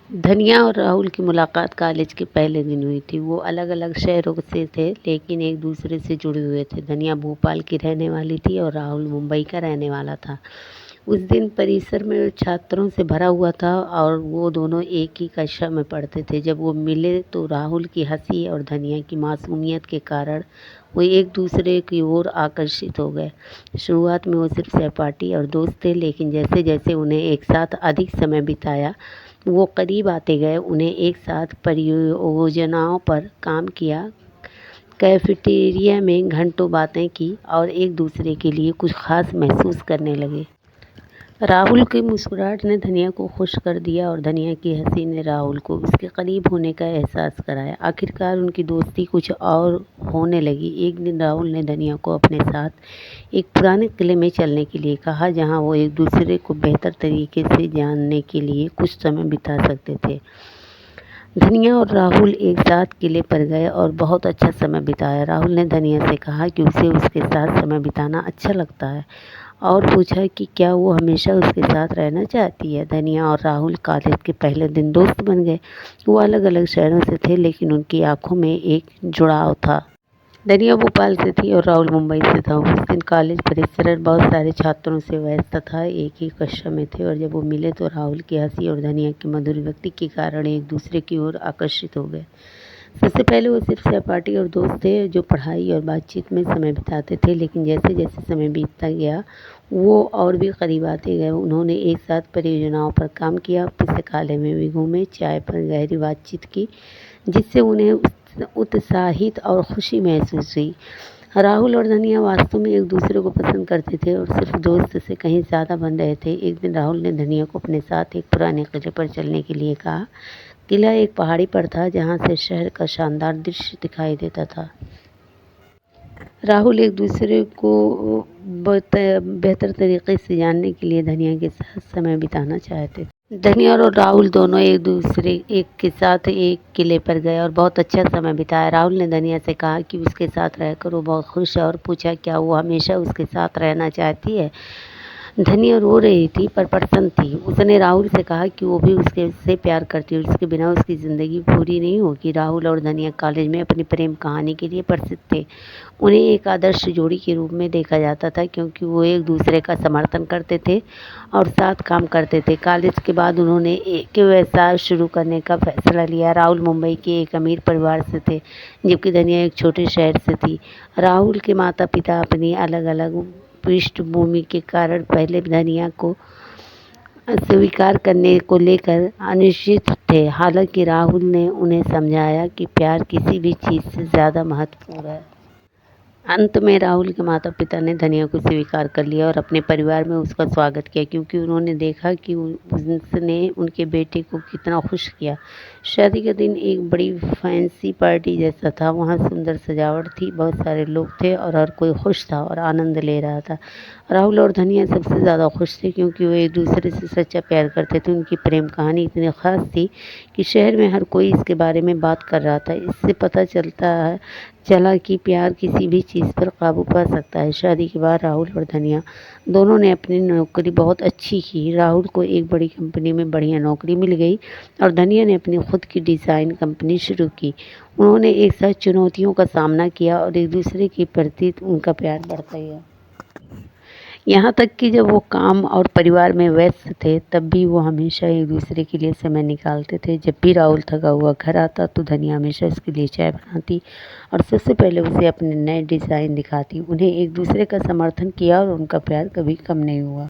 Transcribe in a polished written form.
धनिया और राहुल की मुलाकात कॉलेज के पहले दिन हुई थी। वो अलग-अलग शहरों से थे, लेकिन एक दूसरे से जुड़े हुए थे। धनिया भोपाल की रहने वाली थी और राहुल मुंबई का रहने वाला था। उस दिन परिसर में छात्रों से भरा हुआ था और वो दोनों एक ही कक्षा में पढ़ते थे। जब वो मिले तो राहुल की हंसी और धनिया की मासूमियत के कारण वो एक दूसरे की ओर आकर्षित हो गए। शुरुआत में वो सिर्फ सहपाठी और दोस्त थे, लेकिन जैसे जैसे उन्हें एक साथ अधिक समय बिताया, वो करीब आते गए। उन्हें एक साथ परियोजनाओं पर काम किया, कैफेटेरिया में घंटों बातें की और एक दूसरे के लिए कुछ खास महसूस करने लगे। राहुल की मुस्कुराहट ने धनिया को खुश कर दिया और धनिया की हंसी ने राहुल को उसके करीब होने का एहसास कराया। आखिरकार उनकी दोस्ती कुछ और होने लगी। एक दिन राहुल ने धनिया को अपने साथ एक पुराने किले में चलने के लिए कहा, जहां वो एक दूसरे को बेहतर तरीके से जानने के लिए कुछ समय बिता सकते थे। धनिया और राहुल एक साथ किले पर गए और बहुत अच्छा समय बिताया। राहुल ने धनिया से कहा कि उसे उसके साथ समय बिताना अच्छा लगता है और पूछा कि क्या वो हमेशा उसके साथ रहना चाहती है। धनिया और राहुल कॉलेज के पहले दिन दोस्त बन गए। वो अलग अलग शहरों से थे, लेकिन उनकी आंखों में एक जुड़ाव था। धनिया भोपाल से थी और राहुल मुंबई से था। उस दिन कॉलेज परिसर बहुत सारे छात्रों से व्यस्त था। एक ही कक्षा में थे और जब वो मिले तो राहुल की हंसी और धनिया की मधुर व्यक्ति के कारण एक दूसरे की ओर आकर्षित हो गए। सबसे पहले वो सिर्फ सहपाठी और दोस्त थे, जो पढ़ाई और बातचीत में समय बिताते थे, लेकिन जैसे जैसे समय बीतता गया वो और भी करीब आते गए। उन्होंने एक साथ परियोजनाओं पर काम किया, पुस्तकालय में भी घूमे, चाय पर गहरी बातचीत की, जिससे उन्हें उत्साहित और खुशी महसूस हुई। राहुल और धनिया वास्तव में एक दूसरे को पसंद करते थे और सिर्फ दोस्त से कहीं ज़्यादा बन रहे थे। एक दिन राहुल ने धनिया को अपने साथ एक पुराने किले पर चलने के लिए कहा। किला एक पहाड़ी पर था, जहां से शहर का शानदार दृश्य दिखाई देता था। राहुल एक दूसरे को बेहतर तरीके से जानने के लिए धनिया के साथ समय बिताना चाहते थे। धनिया और राहुल दोनों एक के साथ एक किले पर गए और बहुत अच्छा समय बिताया। राहुल ने धनिया से कहा कि उसके साथ रहकर वो बहुत खुश है और पूछा क्या वो हमेशा उसके साथ रहना चाहती है। धनिया रो रही थी पर प्रसन्न थी। उसने राहुल से कहा कि वो भी उससे प्यार करती है और उसके बिना उसकी ज़िंदगी पूरी नहीं होगी। राहुल और धनिया कॉलेज में अपनी प्रेम कहानी के लिए प्रसिद्ध थे। उन्हें एक आदर्श जोड़ी के रूप में देखा जाता था, क्योंकि वो एक दूसरे का समर्थन करते थे और साथ काम करते थे। कॉलेज के बाद उन्होंने एक व्यवसाय शुरू करने का फैसला लिया। राहुल मुंबई के एक अमीर परिवार से थे, जबकि धनिया एक छोटे शहर से थी। राहुल के माता पिता अपनी अलग अलग पृष्ठभूमि के कारण पहले धनिया को स्वीकार करने को लेकर अनिश्चित थे। हालांकि राहुल ने उन्हें समझाया कि प्यार किसी भी चीज़ से ज़्यादा महत्वपूर्ण है। अंत में राहुल के माता पिता ने धनिया को स्वीकार कर लिया और अपने परिवार में उसका स्वागत किया, क्योंकि उन्होंने देखा कि उसने उनके बेटे को कितना खुश किया। शादी का दिन एक बड़ी फैंसी पार्टी जैसा था। वहाँ सुंदर सजावट थी, बहुत सारे लोग थे और हर कोई खुश था और आनंद ले रहा था। राहुल और धनिया सबसे ज़्यादा खुश थे, क्योंकि वो एक दूसरे से सच्चा प्यार करते थे। उनकी प्रेम कहानी इतनी ख़ास थी कि शहर में हर कोई इसके बारे में बात कर रहा था। इससे पता चला कि प्यार किसी भी चीज़ पर काबू पा सकता है। शादी के बाद राहुल और धनिया दोनों ने अपनी नौकरी बहुत अच्छी की। राहुल को एक बड़ी कंपनी में बढ़िया नौकरी मिल गई और धनिया ने अपनी खुद की डिज़ाइन कंपनी शुरू की। उन्होंने एक साथ चुनौतियों का सामना किया और एक दूसरे के प्रति उनका प्यार बढ़ता गया। यहाँ तक कि जब वो काम और परिवार में व्यस्त थे, तब भी वो हमेशा एक दूसरे के लिए समय निकालते थे। जब भी राहुल थका हुआ घर आता तो धनिया हमेशा उसके लिए चाय बनाती और सबसे पहले उसे अपने नए डिज़ाइन दिखाती। उन्हें एक दूसरे का समर्थन किया और उनका प्यार कभी कम नहीं हुआ।